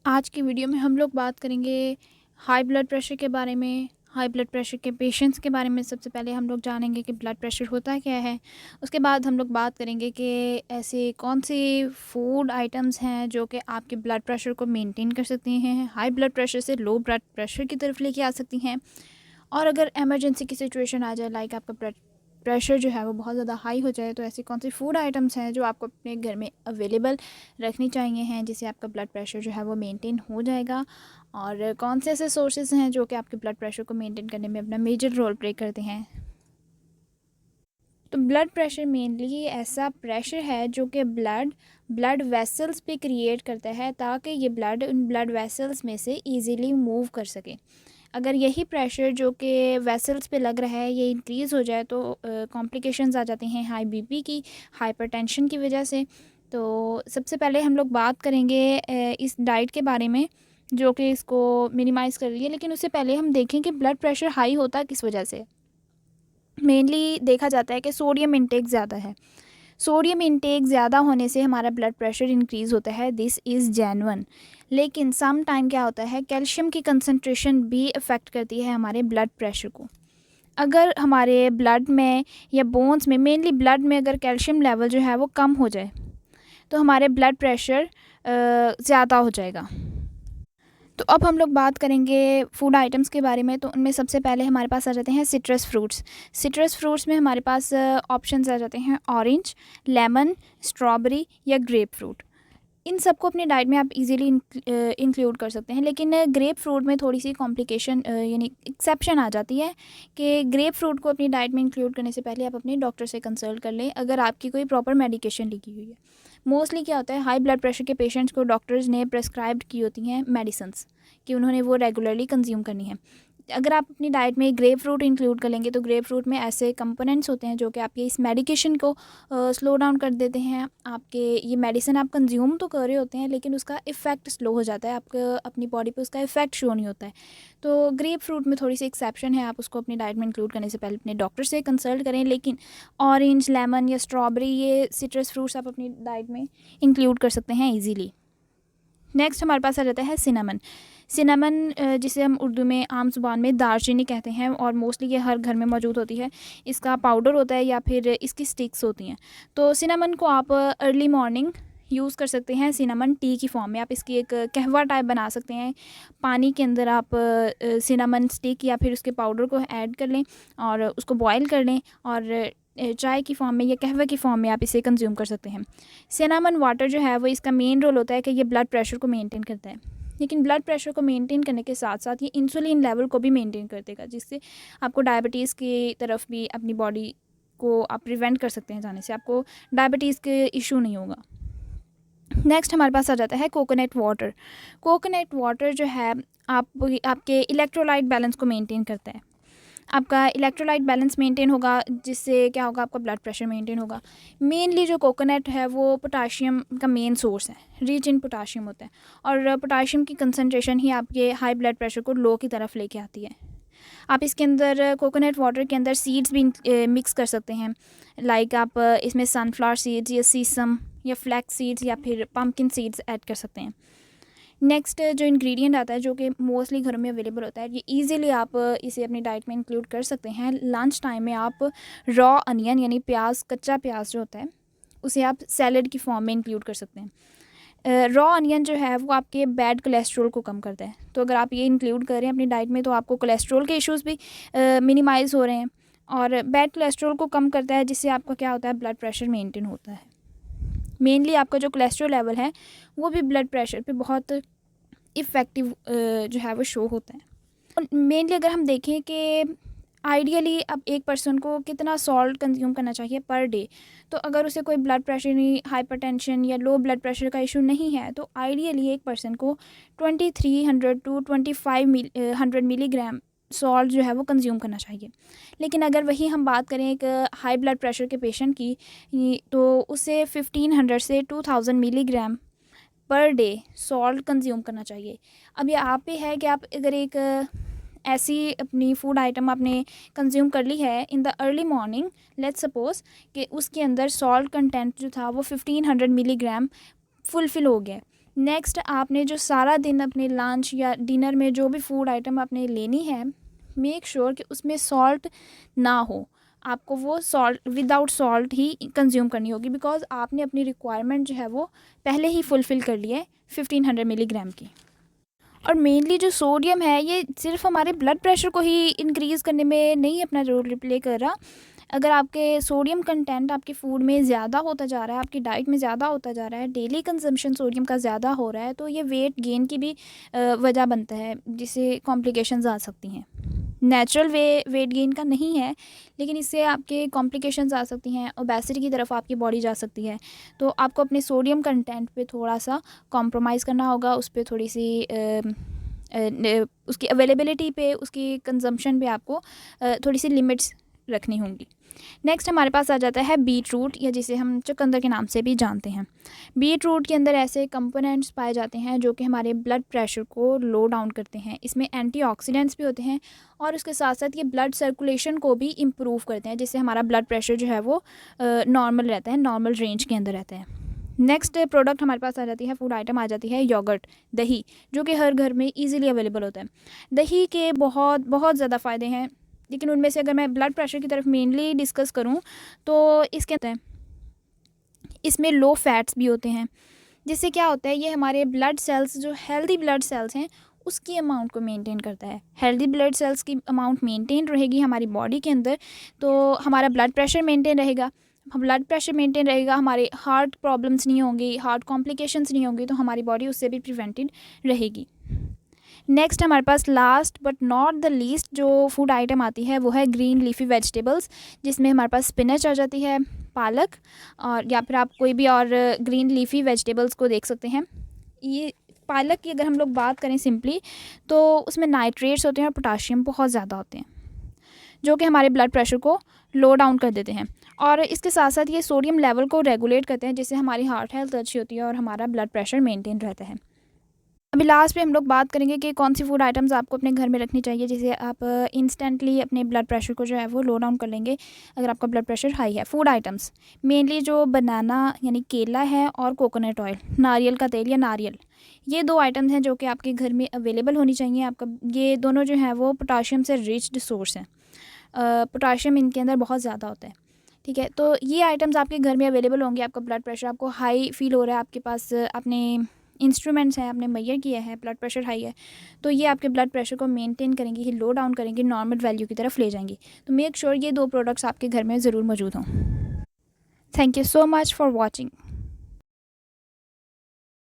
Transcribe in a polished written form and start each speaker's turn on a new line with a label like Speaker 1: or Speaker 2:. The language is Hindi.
Speaker 1: आज की वीडियो में हम लोग बात करेंगे हाई ब्लड प्रेशर के बारे में। हाई ब्लड प्रेशर के पेशेंट्स के बारे में सबसे पहले हम लोग जानेंगे कि ब्लड प्रेशर होता क्या है। उसके बाद हम लोग बात करेंगे कि ऐसे कौन सी फूड आइटम्स हैं जो कि आपके ब्लड प्रेशर को मेंटेन कर सकती हैं, हाई ब्लड प्रेशर से लो ब्लड प्रेशर की तरफ लेके आ सकती हैं। और अगर इमरजेंसी की सिचुएशन आ जाए, लाइक आपका ब्लड प्रेशर जो है वो बहुत ज़्यादा हाई हो जाए, तो ऐसी कौन सी फूड आइटम्स हैं जो आपको अपने घर में अवेलेबल रखनी चाहिए हैं जिससे आपका ब्लड प्रेशर जो है वो मेंटेन हो जाएगा। और कौन से ऐसे सोर्सेज हैं जो कि आपके ब्लड प्रेशर को मेंटेन करने में अपना मेजर रोल प्ले करते हैं। तो ब्लड प्रेशर मेनली ऐसा प्रेशर है जो कि ब्लड वेसल्स पे क्रिएट करता है ताकि ये ब्लड उन ब्लड वेसल्स में से इजीली मूव कर सके। अगर यही प्रेशर जो कि वेसल्स पे लग रहा है ये इंक्रीज़ हो जाए तो कॉम्प्लिकेशंस आ जाती हैं हाई बीपी की, हाइपरटेंशन की वजह से। तो सबसे पहले हम लोग बात करेंगे इस डाइट के बारे में जो कि इसको मिनिमाइज़ कर रही है। लेकिन उससे पहले हम देखें कि ब्लड प्रेशर हाई होता किस वजह से। मेनली देखा जाता है कि सोडियम इंटेक ज़्यादा है। सोडियम इंटेक ज़्यादा होने से हमारा ब्लड प्रेशर इंक्रीज़ होता है, दिस इज़ जेन्युइन। लेकिन सम टाइम क्या होता है, कैल्शियम की कंसंट्रेशन भी अफेक्ट करती है हमारे ब्लड प्रेशर को। अगर हमारे ब्लड में या बोन्स में, मेनली ब्लड में अगर कैल्शियम लेवल जो है वो कम हो जाए तो हमारे ब्लड प्रेशर ज़्यादा हो जाएगा। तो अब हम लोग बात करेंगे फूड आइटम्स के बारे में। तो उनमें सबसे पहले हमारे पास आ जाते हैं सिट्रस फ्रूट्स। सिट्रस फ्रूट्स में हमारे पास ऑप्शंस आ जाते हैं ऑरेंज, लेमन, स्ट्रॉबेरी या ग्रेप फ्रूट। इन सबको अपनी डाइट में आप इजीली इंक्लूड कर सकते हैं। लेकिन ग्रेप फ्रूट में थोड़ी सी कॉम्प्लिकेशन यानी एक्सेप्शन आ जाती है कि ग्रेप फ्रूट को अपनी डाइट में इंक्लूड करने से पहले आप अपने डॉक्टर से कंसल्ट कर लें अगर आपकी कोई प्रॉपर मेडिकेशन लिखी हुई है। मोस्टली क्या होता है, हाई ब्लड प्रेशर के पेशेंट्स को डॉक्टर्स ने प्रेस्क्राइब्ड की होती हैं मेडिसिन्स कि उन्होंने वो रेगुलरली कंज्यूम करनी है। अगर आप अपनी डाइट में ग्रेप फ्रूट इंक्लूड कर लेंगे तो ग्रेप फ्रूट में ऐसे कंपोनेंट्स होते हैं जो कि आपके इस मेडिकेशन को स्लो डाउन कर देते हैं। आपके ये मेडिसिन आप कंज्यूम तो कर रहे होते हैं लेकिन उसका इफ़ेक्ट स्लो हो जाता है, आपका अपनी बॉडी पे उसका इफ़ेक्ट शो नहीं होता है। तो ग्रेप फ्रूट में थोड़ी सी एक्सेप्शन है, आप उसको अपनी डाइट में इंक्लूड करने से पहले अपने डॉक्टर से कंसल्ट करें। लेकिन ऑरेंज, लेमन या स्ट्रॉबेरी ये सिट्रस फ्रूट्स आप अपनी डाइट में इंक्लूड कर सकते हैं ईजीली। नेक्स्ट हमारे पास आ जाता है सिनेमन। सिनेमन जिसे हम उर्दू में आम ज़ुबान में दालचीनी कहते हैं और मोस्टली ये हर घर में मौजूद होती है। इसका पाउडर होता है या फिर इसकी स्टिक्स होती हैं। तो सिनेमन को आप अर्ली मॉर्निंग यूज़ कर सकते हैं सिनेमन टी की फॉर्म में। आप इसकी एक कहवा टाइप बना सकते हैं। पानी के अंदर आप सिनेमन स्टिक या फिर उसके पाउडर को ऐड कर लें और उसको बॉयल कर लें और चाय की फॉर्म में या कहवे की फॉर्म में आप इसे कंज्यूम कर सकते हैं। सिनेमन वाटर जो है वो इसका मेन रोल होता है कि ये ब्लड प्रेशर को मेंटेन करता है। लेकिन ब्लड प्रेशर को मेंटेन करने के साथ साथ ये इंसुलिन लेवल को भी मेंटेन कर देगा, जिससे आपको डायबिटीज़ की तरफ भी अपनी बॉडी को आप प्रिवेंट कर सकते हैं जाने से, आपको डायबिटीज़ के इशू नहीं होगा। नेक्स्ट हमारे पास आ जाता है कोकोनट वाटर। कोकोनट वाटर जो है आपके इलेक्ट्रोलाइट बैलेंस को मेंटेन करता है। आपका इलेक्ट्रोलाइट बैलेंस मेंटेन होगा जिससे क्या होगा, आपका ब्लड प्रेशर मेंटेन होगा। मेनली जो कोकोनट है वो पोटाशियम का मेन सोर्स है, रिच इन पोटाशियम होता है और पोटाशियम की कंसंट्रेशन ही आपके हाई ब्लड प्रेशर को लो की तरफ लेके आती है। आप इसके अंदर कोकोनट वाटर के अंदर सीड्स भी मिक्स कर सकते हैं। लाइक आप इसमें सनफ्लावर सीड्स या सीसम या फ्लैक्स सीड्स या फिर पम्पकिन सीड्स ऐड कर सकते हैं। नेक्स्ट जो इंग्रेडिएंट आता है जो कि मोस्टली घरों में अवेलेबल होता है, ये इजीली आप इसे अपनी डाइट में इंक्लूड कर सकते हैं। लंच टाइम में आप रॉ अनियन यानी प्याज, कच्चा प्याज जो होता है उसे आप सैलड की फॉर्म में इंक्लूड कर सकते हैं। रॉ अनियन जो है वो आपके बैड कोलेस्ट्रॉल को कम करता है। तो अगर आप ये इंक्लूड करें अपनी डाइट में तो आपको कोलेस्ट्रॉल के इश्यूज़ भी मिनिमाइज़ हो रहे हैं और बैड कोलेस्ट्रॉल को कम करता है, जिससे आपका क्या होता है, ब्लड प्रेशर मेंटेन होता है। मेनली आपका जो कोलेस्ट्रॉल लेवल है वो भी ब्लड प्रेशर पे बहुत इफ़ेक्टिव जो है वो शो होता है। और मेनली अगर हम देखें कि आइडियली अब एक पर्सन को कितना सॉल्ट कंज्यूम करना चाहिए पर डे, तो अगर उसे कोई ब्लड प्रेशर नहीं, हाइपरटेंशन या लो ब्लड प्रेशर का इशू नहीं है तो आइडियली एक पर्सन को 2300 टू 2500 मिलीग्राम सॉल्ट जो है वो कंज्यूम करना चाहिए। लेकिन अगर वही हम बात करें एक हाई ब्लड प्रेशर के पेशेंट की तो उसे 1500 से 2000 milligram per day salt consume करना चाहिए। अब ये आप पे है कि आप अगर एक ऐसी अपनी फूड आइटम आपने कंज्यूम कर ली है in the early morning, let's suppose कि उसके अंदर सॉल्ट कंटेंट जो था वो 1500 मिलीग्राम फुलफ़िल हो गया, नेक्स्ट आपने जो सारा दिन अपने लंच या डिनर में जो भी फूड आइटम आपने लेनी है, मेक श्योर कि उसमें सॉल्ट ना हो। आपको वो सॉल्ट विदाउट सॉल्ट ही कंज्यूम करनी होगी, बिकॉज आपने अपनी रिक्वायरमेंट जो है वो पहले ही फुलफ़िल कर ली है 1500 मिलीग्राम की। और मेनली जो सोडियम है ये सिर्फ हमारे ब्लड प्रेशर को ही इंक्रीज़ करने में नहीं अपना रोल प्ले कर रहा। अगर आपके सोडियम कंटेंट आपके फूड में ज़्यादा होता जा रहा है, आपकी डाइट में ज़्यादा होता जा रहा है, डेली कंजम्पशन सोडियम का ज़्यादा हो रहा है, तो ये वेट गेन की भी वजह बनता है, जिससे कॉम्प्लिकेशंस आ सकती हैं। नेचुरल वेट गेन का नहीं है, लेकिन इससे आपके कॉम्प्लिकेशंस आ सकती हैं, ओबेसिटी की तरफ आपकी बॉडी जा सकती है। तो आपको अपने सोडियम कंटेंट पे थोड़ा सा कॉम्प्रोमाइज़ करना होगा, उस पर थोड़ी सी उसकी अवेलेबिलिटी पे, उसकी कंजम्पशन पे आपको थोड़ी सी लिमिट्स रखनी होंगी। नेक्स्ट हमारे पास आ जाता है बीट रूट, या जिसे हम चुकंदर के नाम से भी जानते हैं। बीट रूट के अंदर ऐसे कंपोनेंट्स पाए जाते हैं जो कि हमारे ब्लड प्रेशर को लो डाउन करते हैं। इसमें एंटीऑक्सीडेंट्स भी होते हैं और उसके साथ साथ ये ब्लड सर्कुलेशन को भी इम्प्रूव करते हैं, जिससे हमारा ब्लड प्रेशर जो है वो नॉर्मल रहता है, नॉर्मल रेंज के अंदर रहता है। नेक्स्ट प्रोडक्ट हमारे पास आ जाती है, फूड आइटम आ जाती है योगर्ट, दही, जो कि हर घर में ईजिली अवेलेबल होता है। दही के बहुत बहुत ज़्यादा फ़ायदे हैं, लेकिन उनमें से अगर मैं ब्लड प्रेशर की तरफ मेनली डिस्कस करूं तो इसके अंदर इसमें लो फैट्स भी होते हैं, जिससे क्या होता है, ये हमारे ब्लड सेल्स जो हेल्दी ब्लड सेल्स हैं उसकी अमाउंट को मेंटेन करता है। हेल्दी ब्लड सेल्स की अमाउंट मेंटेन रहेगी हमारी बॉडी के अंदर, तो हमारा ब्लड प्रेशर मेंटेन रहेगा। ब्लड प्रेशर मेंटेन रहेगा, हमारे हार्ट प्रॉब्लम्स नहीं होंगी, हार्ट कॉम्प्लिकेशंस नहीं होंगी, तो हमारी बॉडी उससे भी प्रिवेंटेड रहेगी। नेक्स्ट हमारे पास last but not the least जो फूड आइटम आती है वो है ग्रीन लीफी वेजिटेबल्स, जिसमें हमारे पास स्पिनच आ जाती है, पालक, और या फिर आप कोई भी और ग्रीन लीफी वेजिटेबल्स को देख सकते हैं। ये पालक की अगर हम लोग बात करें सिंपली, तो उसमें नाइट्रेट्स होते हैं और पोटाशियम बहुत ज़्यादा होते हैं, जो कि हमारे ब्लड प्रेशर को लो डाउन कर देते हैं। और इसके साथ साथ ये सोडियम लेवल को रेगुलेट करते हैं, जिससे हमारी हार्ट हेल्थ अच्छी होती है और हमारा ब्लड प्रेशर मेंटेन रहता है। अभी लास्ट पे हम लोग बात करेंगे कि कौन सी फूड आइटम्स आपको अपने घर में रखनी चाहिए, जिसे आप इंस्टेंटली अपने ब्लड प्रेशर को जो है वो लो डाउन कर लेंगे अगर आपका ब्लड प्रेशर हाई है। फूड आइटम्स मेनली जो बनाना यानी केला है और कोकोनट ऑयल, नारियल का तेल या नारियल, ये दो आइटम्स हैं जो कि आपके घर में अवेलेबल होनी चाहिए। आपका ये दोनों जो है वो पोटाशियम से रिच्ड सोर्स हैं, पोटाशियम इनके अंदर बहुत ज़्यादा होता है। ठीक है, तो ये आइटम्स आपके घर में अवेलेबल होंगे। आपका ब्लड प्रेशर आपको हाई फील हो रहा है, आपके पास अपने इंस्ट्रूमेंट्स हैं, आपने मेजर किया है, ब्लड प्रेशर हाई है, तो ये आपके ब्लड प्रेशर को मेंटेन करेंगे, ही लो डाउन करेंगे, नॉर्मल वैल्यू की तरफ ले जाएंगी। तो मेक श्योर ये दो प्रोडक्ट्स आपके घर में ज़रूर मौजूद हों। Thank you so much for watching.